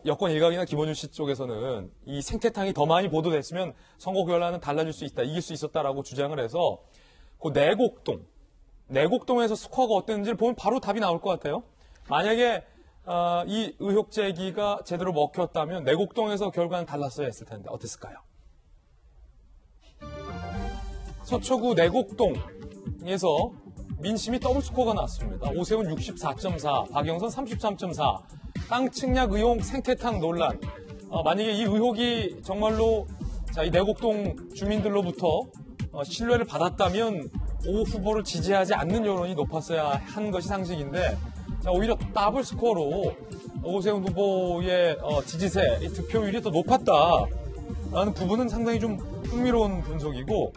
여권 일각이나 김원준 씨 쪽에서는 이 생태탕이 더 많이 보도됐으면 선거 결과는 달라질 수 있다, 이길 수 있었다라고 주장을 해서 그 내곡동에서 스코어가 어땠는지를 보면 바로 답이 나올 것 같아요. 만약에 이 의혹 제기가 제대로 먹혔다면 내곡동에서 결과는 달랐어야 했을 텐데 어땠을까요? 서초구 내곡동에서 민심이 더블 스코어가 나왔습니다. 오세훈 64.4, 박영선 33.4. 땅 측량 의혹 생태탕 논란. 만약에 이 의혹이 정말로 이 내곡동 주민들로부터 신뢰를 받았다면 오 후보를 지지하지 않는 여론이 높았어야 한 것이 상식인데 오히려 더블 스코어로 오세훈 후보의 지지세, 득표율이 더 높았다라는 부분은 상당히 좀 흥미로운 분석이고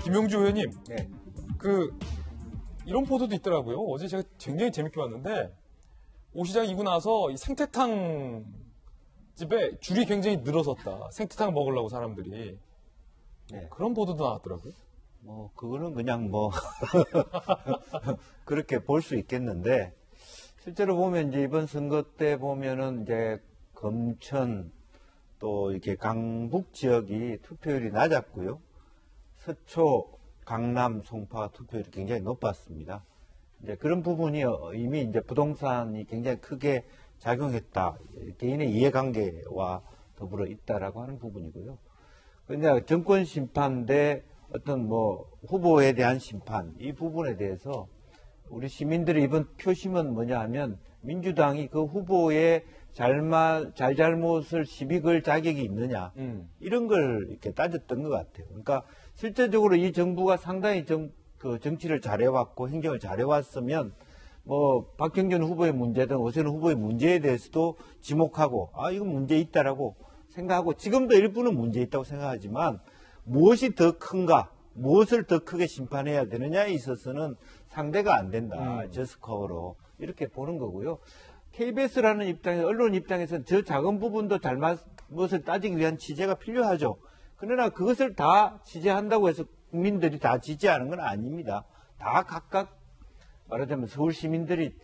김용주 의원님, 네. 이런 보도도 있더라고요. 어제 제가 굉장히 재밌게 봤는데 오 시장 이고 나서 이 생태탕 집에 줄이 굉장히 늘어섰다. 생태탕 먹으려고 사람들이. 네. 그런 보도도 나왔더라고요. 그거는 그냥 그렇게 볼 수 있겠는데, 실제로 보면 이제 이번 선거 때 보면은 이제 검천 또 이렇게 강북 지역이 투표율이 낮았고요. 서초, 강남, 송파 투표율이 굉장히 높았습니다. 이제 그런 부분이 이미 이제 부동산이 굉장히 크게 작용했다. 개인의 이해관계와 더불어 있다라고 하는 부분이고요. 그런데 정권 심판 대 어떤 후보에 대한 심판, 이 부분에 대해서 우리 시민들의 이번 표심은 뭐냐 하면 민주당이 그 후보의 잘잘못을 시비 걸 자격이 있느냐, 이런 걸 이렇게 따졌던 것 같아요. 그러니까 실제적으로 이 정부가 상당히 정치를 잘해왔고 행정을 잘해왔으면 박형준 후보의 문제든 오세훈 후보의 문제에 대해서도 지목하고 이건 문제 있다라고 생각하고 지금도 일부는 문제 있다고 생각하지만 무엇이 더 큰가, 무엇을 더 크게 심판해야 되느냐에 있어서는 상대가 안 된다. 저스코어로 이렇게 보는 거고요. KBS라는 입장에서, 언론 입장에서는 저 작은 부분도 잘못을 따지기 위한 취재가 필요하죠. 그러나 그것을 다 취재한다고 해서 국민들이 다 지지하는 건 아닙니다. 다 각각 말하자면 서울 시민들이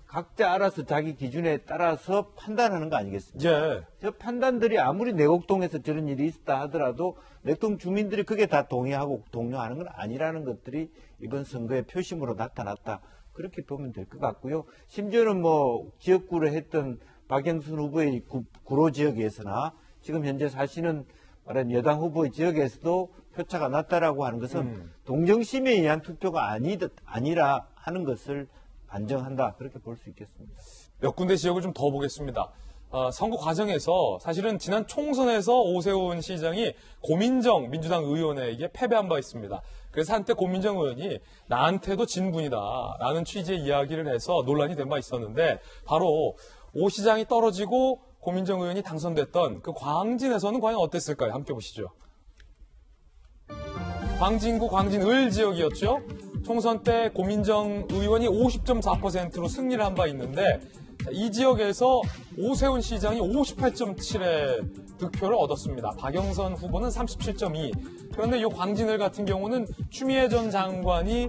각자 알아서 자기 기준에 따라서 판단하는 거 아니겠습니까? 예. 저 판단들이 아무리 내곡동에서 저런 일이 있었다 하더라도 내곡동 주민들이 그게 다 동의하고 동료하는 건 아니라는 것들이 이번 선거의 표심으로 나타났다. 그렇게 보면 될 것 같고요. 심지어는 지역구를 했던 박영선 후보의 구로 지역에서나 지금 현재 사시는 말하는 여당 후보의 지역에서도 표차가 낮다라고 하는 것은 동정심에 의한 투표가 아니라 하는 것을 반증한다. 그렇게 볼 수 있겠습니다. 몇 군데 지역을 좀 더 보겠습니다. 선거 과정에서 사실은 지난 총선에서 오세훈 시장이 고민정 민주당 의원에게 패배한 바 있습니다. 그래서 한때 고민정 의원이 나한테도 진 분이다라는 취지의 이야기를 해서 논란이 된 바 있었는데 바로 오 시장이 떨어지고 고민정 의원이 당선됐던 그 광진에서는 과연 어땠을까요? 함께 보시죠. 광진구 광진을 지역이었죠. 총선 때 고민정 의원이 50.4%로 승리를 한 바 있는데 이 지역에서 오세훈 시장이 58.7의 득표를 얻었습니다. 박영선 후보는 37.2. 그런데 이 광진을 같은 경우는 추미애 전 장관이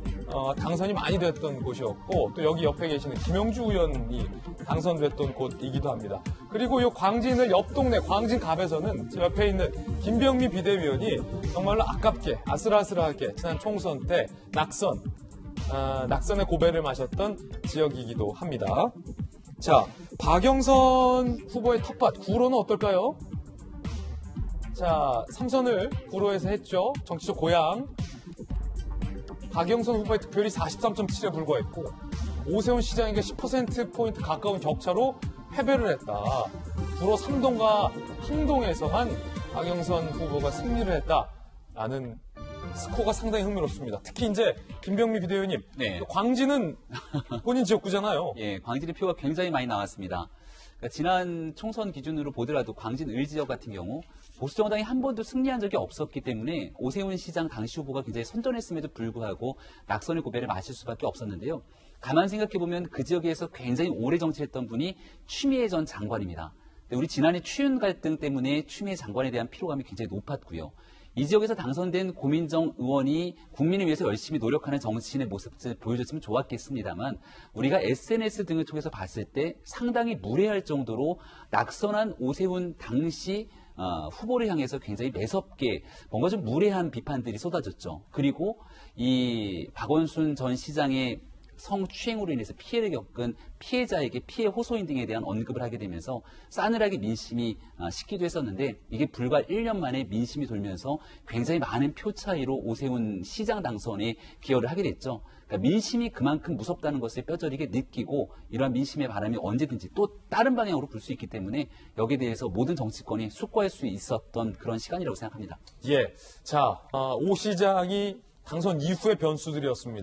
당선이 많이 됐던 곳이었고 또 여기 옆에 계시는 김영주 의원이 당선됐던 곳이기도 합니다. 그리고 이 광진을 옆 동네 광진갑에서는 제 옆에 있는 김병미 비대위원이 정말로 아깝게 아슬아슬하게 지난 총선 때 낙선의 고배를 마셨던 지역이기도 합니다. 자, 박영선 후보의 텃밭 구로는 어떨까요? 자, 3선을 구로에서 했죠. 정치적 고향. 박영선 후보의 득표율이 43.7에 불과했고 오세훈 시장에게 10%포인트 가까운 격차로 패배를 했다. 구로 3동과 항동에서만 박영선 후보가 승리를 했다라는 스코어가 상당히 흥미롭습니다. 특히 이제 김병미 비대위원님, 네. 광진은 본인 지역구잖아요. 예, 광진의 표가 굉장히 많이 나왔습니다. 그러니까 지난 총선 기준으로 보더라도 광진 을 지역 같은 경우 보수 정당이 한 번도 승리한 적이 없었기 때문에 오세훈 시장 당시 후보가 굉장히 선전했음에도 불구하고 낙선의 고배를 마실 수밖에 없었는데요. 가만 생각해 보면 그 지역에서 굉장히 오래 정치했던 분이 추미애 전 장관입니다. 우리 지난해 추윤 갈등 때문에 추미애 장관에 대한 피로감이 굉장히 높았고요. 이 지역에서 당선된 고민정 의원이 국민을 위해서 열심히 노력하는 정치인의 모습을 보여줬으면 좋았겠습니다만 우리가 SNS 등을 통해서 봤을 때 상당히 무례할 정도로 낙선한 오세훈 당시 후보를 향해서 굉장히 매섭게 뭔가 좀 무례한 비판들이 쏟아졌죠. 그리고 이 박원순 전 시장의 성추행으로 인해서 피해를 겪은 피해자에게 피해 호소인 등에 대한 언급을 하게 되면서 싸늘하게 민심이 식기도 했었는데 이게 불과 1년 만에 민심이 돌면서 굉장히 많은 표 차이로 오세훈 시장 당선에 기여를 하게 됐죠. 그러니까 민심이 그만큼 무섭다는 것을 뼈저리게 느끼고 이러한 민심의 바람이 언제든지 또 다른 방향으로 불 수 있기 때문에 여기에 대해서 모든 정치권이 숙고할 수 있었던 그런 시간이라고 생각합니다. 예. 자, 오 시장이 당선 이후의 변수들이었습니다.